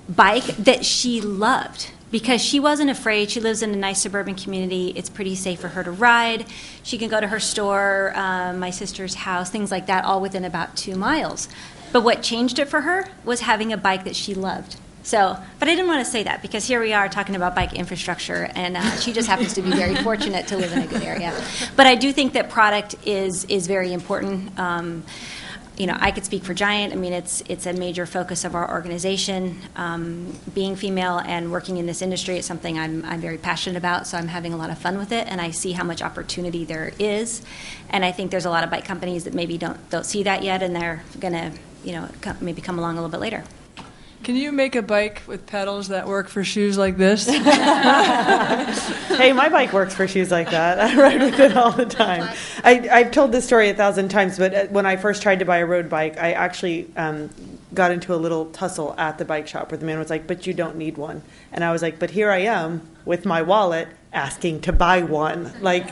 bike that she loved because she wasn't afraid. She lives in a nice suburban community. It's pretty safe for her to ride. She can go to her store, my sister's house, things like that, all within about 2 miles. But what changed it for her was having a bike that she loved. So, but I didn't want to say that because here we are talking about bike infrastructure, and she just happens to be very fortunate to live in a good area. But I do think that product is very important. I could speak for Giant. I mean, it's a major focus of our organization. Being female and working in this industry is something I'm very passionate about, so I'm having a lot of fun with it, and I see how much opportunity there is. And I think there's a lot of bike companies that maybe don't see that yet, and they're going to, maybe come along a little bit later. Can you make a bike with pedals that work for shoes like this? Hey, my bike works for shoes like that. I ride with it all the time. I've told this story 1,000 times, but when I first tried to buy a road bike, I actually got into a little tussle at the bike shop where the man was like, "But you don't need one." And I was like, "But here I am with my wallet asking to buy one." Like,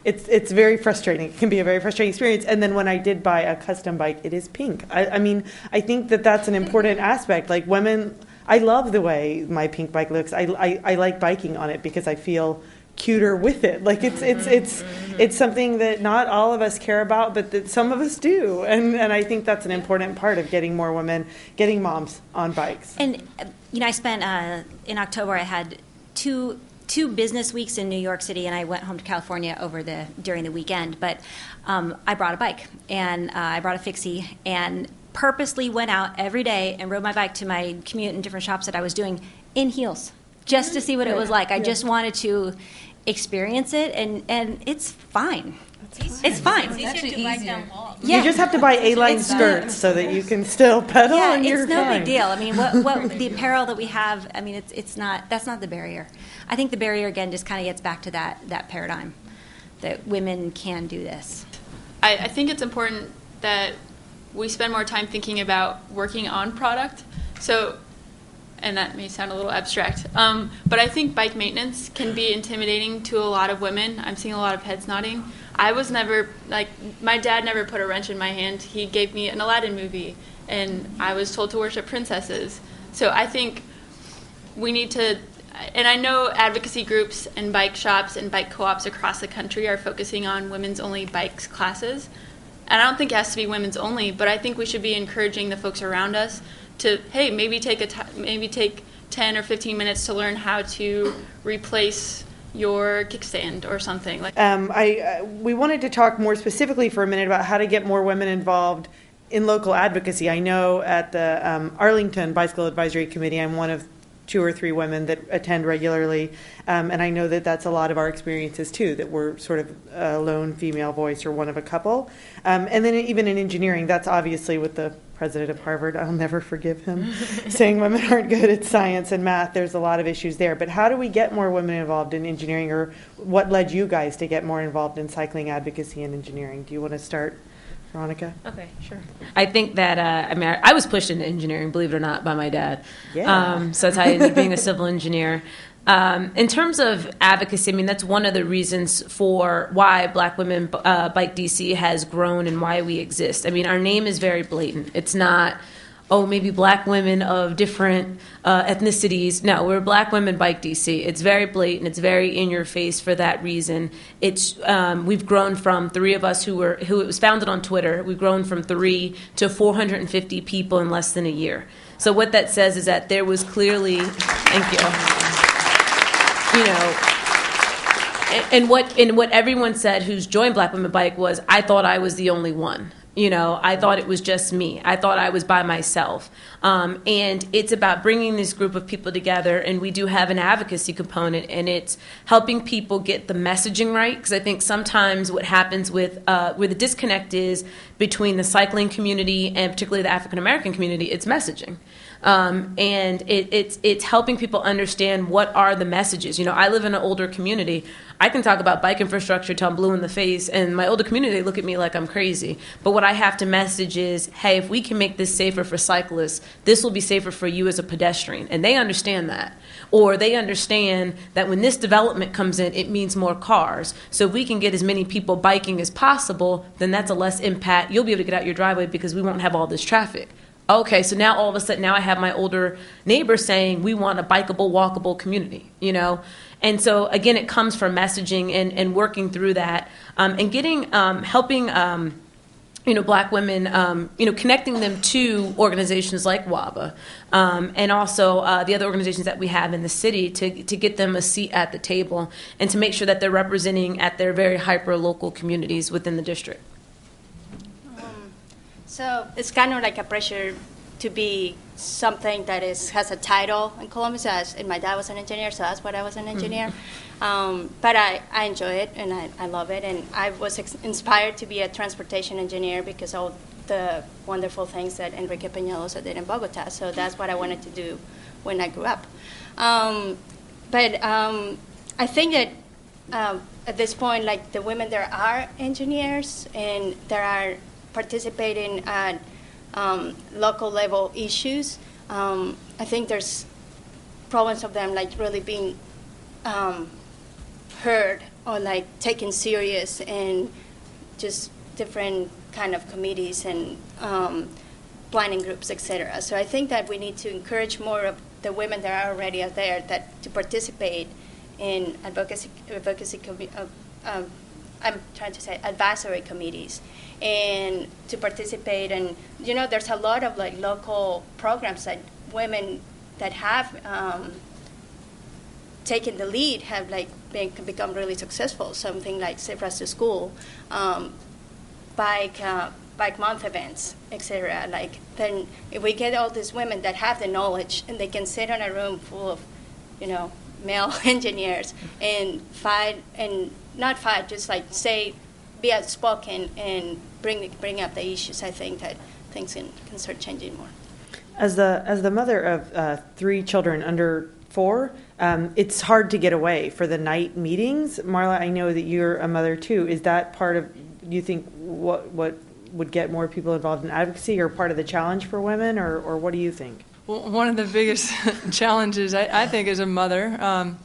it's very frustrating. It can be a very frustrating experience. And then when I did buy a custom bike, it is pink. I mean, I think that's an important aspect. Like women, I love the way my pink bike looks. I like biking on it because I feel cuter with it. Like it's something that not all of us care about, but that some of us do. And I think that's an important part of getting more women, getting moms on bikes. And I spent in October. I had two business weeks in New York City, and I went home to California during the weekend. But I brought a bike, and I brought a fixie, and purposely went out every day and rode my bike to my commute in different shops that I was doing in heels, just to see what it was like. I just wanted to experience it, and it's fine. It's fine. It's easier to bike than walk. Yeah. You just have to buy A-line skirts so that you can still pedal, and you're it's no fine. big deal. I mean, what the apparel that we have, I mean, that's not the barrier. I think the barrier, again, just kind of gets back to that paradigm that women can do this. I think it's important that we spend more time thinking about working on product. So, and that may sound a little abstract, but I think bike maintenance can be intimidating to a lot of women. I'm seeing a lot of heads nodding. I was never, my dad never put a wrench in my hand. He gave me an Aladdin movie, and I was told to worship princesses. So I think we need to, and I know advocacy groups and bike shops and bike co-ops across the country are focusing on women's only bikes classes. And I don't think it has to be women's only, but I think we should be encouraging the folks around us to, hey, maybe take 10 or 15 minutes to learn how to replace your kickstand or something. We wanted to talk more specifically for a minute about how to get more women involved in local advocacy. I know at the Arlington Bicycle Advisory Committee, I'm one of 2 or 3 women that attend regularly, and I know that that's a lot of our experiences too, that we're sort of a lone female voice or one of a couple. And then even in engineering, that's obviously with the president of Harvard, I'll never forgive him, saying women aren't good at science and math. There's a lot of issues there. But how do we get more women involved in engineering, or what led you guys to get more involved in cycling advocacy and engineering? Do you want to start, Veronica? Okay, sure. I think that, I was pushed into engineering, believe it or not, by my dad. Yeah. So that's how I ended up being a civil engineer. In terms of advocacy, I mean, that's one of the reasons for why Black Women Bike DC has grown and why we exist. I mean, our name is very blatant. It's not, maybe Black women of different ethnicities. No, we're Black Women Bike DC. It's very blatant. It's very in your face for that reason. It's we've grown from 3 of us who it was founded on Twitter. We've grown from 3 to 450 people in less than a year. So what that says is that there was clearly, thank you, you know, and what everyone said who's joined Black Women Bike was, I thought I was the only one. You know, I thought it was just me. I thought I was by myself. And it's about bringing this group of people together, and we do have an advocacy component, and it's helping people get the messaging right, because I think sometimes what happens with where the disconnect is between the cycling community and particularly the African American community, it's messaging. And it's helping people understand what are the messages. You know, I live in an older community. I can talk about bike infrastructure till I'm blue in the face, and my older community, they look at me like I'm crazy. But what I have to message is, hey, if we can make this safer for cyclists, this will be safer for you as a pedestrian. And they understand that. Or they understand that when this development comes in, it means more cars. So if we can get as many people biking as possible, then that's a less impact. You'll be able to get out your driveway because we won't have all this traffic. Okay, so now all of a sudden, now I have my older neighbor saying we want a bikeable, walkable community, you know? And so, again, it comes from messaging and working through that and getting, helping, you know, Black women, you know, connecting them to organizations like WABA and also the other organizations that we have in the city to get them a seat at the table and to make sure that they're representing at their very hyper-local communities within the district. So it's kind of like a pressure to be something that has a title in Columbus. And my dad was an engineer, so that's what I was an engineer. But I enjoy it, and I love it. And I was inspired to be a transportation engineer because of the wonderful things that Enrique Peñalosa did in Bogota. So that's what I wanted to do when I grew up. But I think that at this point, like the women, there are engineers, and there are participating at local level issues. I think there's problems of them like really being heard or like taken serious in just different kind of committees and planning groups, etc. So I think that we need to encourage more of the women that are already out there that to participate in advocacy I'm trying to say advisory committees, and to participate. And you know, there's a lot of like local programs that women that have taken the lead have like become really successful. Something like Safe Routes to School, bike month events, etc. Like then, if we get all these women that have the knowledge and they can sit in a room full of, you know, male engineers and not fight, just like say, be outspoken and bring up the issues. I think that things can start changing more. As the mother of 3 children under 4, it's hard to get away for the night meetings. Marla, I know that you're a mother too. Is that part of, do you think, what would get more people involved in advocacy, or part of the challenge for women, or what do you think? Well, one of the biggest challenges, I think, as a mother,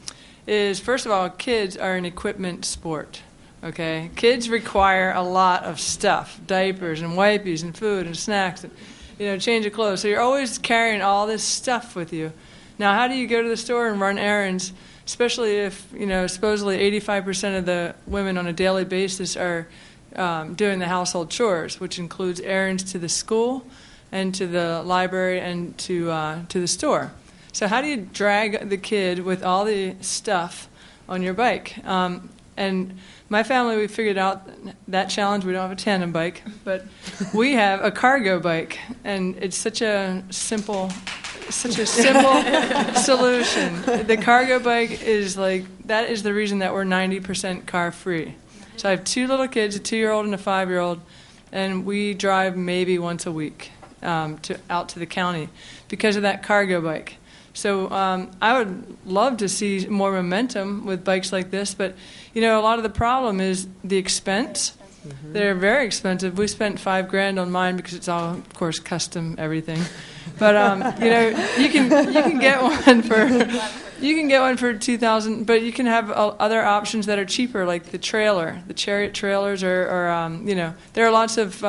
is, first of all, kids are an equipment sport, okay? Kids require a lot of stuff, diapers and wipes and food and snacks and, you know, change of clothes. So you're always carrying all this stuff with you. Now, how do you go to the store and run errands, especially if, you know, supposedly 85% of the women on a daily basis are doing the household chores, which includes errands to the school and to the library and to the store. So how do you drag the kid with all the stuff on your bike? And my family, we figured out that challenge. We don't have a tandem bike, but we have a cargo bike, and it's such a simple solution. The cargo bike is like, that is the reason that we're 90% car free. So I have 2 little kids, a 2-year-old and a 5-year-old, and we drive maybe once a week out to the county because of that cargo bike. So I would love to see more momentum with bikes like this, but you know, a lot of the problem is the expense. Mm-hmm. They're very expensive. We spent $5,000 on mine because it's all, of course, custom everything. But you know, you can get one for $2,000, but you can have other options that are cheaper, like the trailer, the Chariot trailers, or you know, there are lots of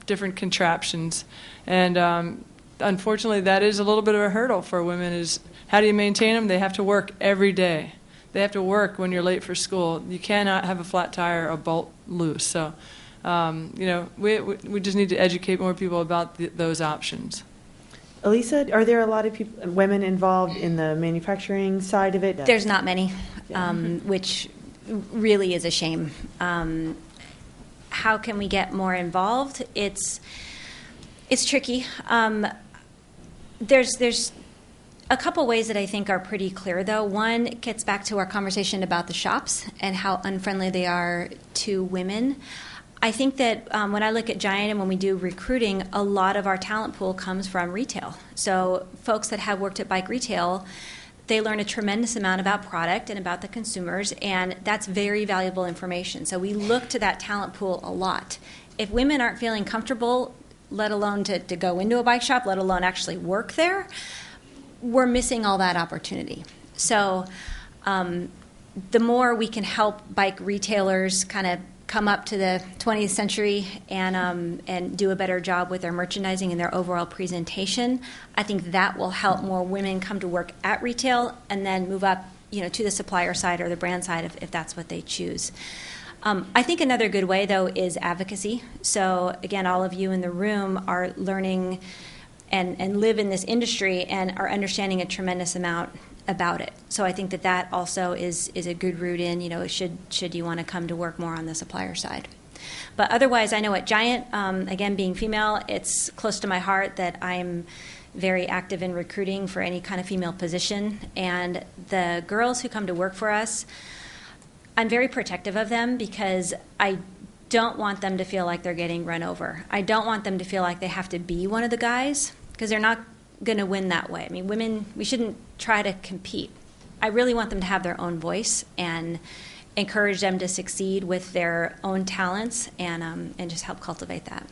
different contraptions, and unfortunately, that is a little bit of a hurdle for women. Is how do you maintain them? They have to work every day. They have to work when you're late for school. You cannot have a flat tire or a bolt loose. So, you know, we just need to educate more people about those options. Elisa, are there a lot of women involved in the manufacturing side of it? There's not many, which really is a shame. How can we get more involved? It's tricky. There's a couple ways that I think are pretty clear, though. One gets back to our conversation about the shops and how unfriendly they are to women. I think that when I look at Giant and when we do recruiting, a lot of our talent pool comes from retail. So folks that have worked at bike retail, they learn a tremendous amount about product and about the consumers, and that's very valuable information. So we look to that talent pool a lot. If women aren't feeling comfortable, let alone to go into a bike shop, let alone actually work there, we're missing all that opportunity. So the more we can help bike retailers kind of come up to the 20th century and do a better job with their merchandising and their overall presentation, I think that will help more women come to work at retail and then move up, to the supplier side or the brand side if that's what they choose. I think another good way, though, is advocacy. So, again, all of you in the room are learning and live in this industry and are understanding a tremendous amount about it. So I think that also is a good route in, should you want to come to work more on the supplier side. But otherwise, I know at Giant, again, being female, it's close to my heart that I'm very active in recruiting for any kind of female position. And the girls who come to work for us, I'm very protective of them because I don't want them to feel like they're getting run over. I don't want them to feel like they have to be one of the guys because they're not going to win that way. I mean, women, we shouldn't try to compete. I really want them to have their own voice and encourage them to succeed with their own talents and just help cultivate that.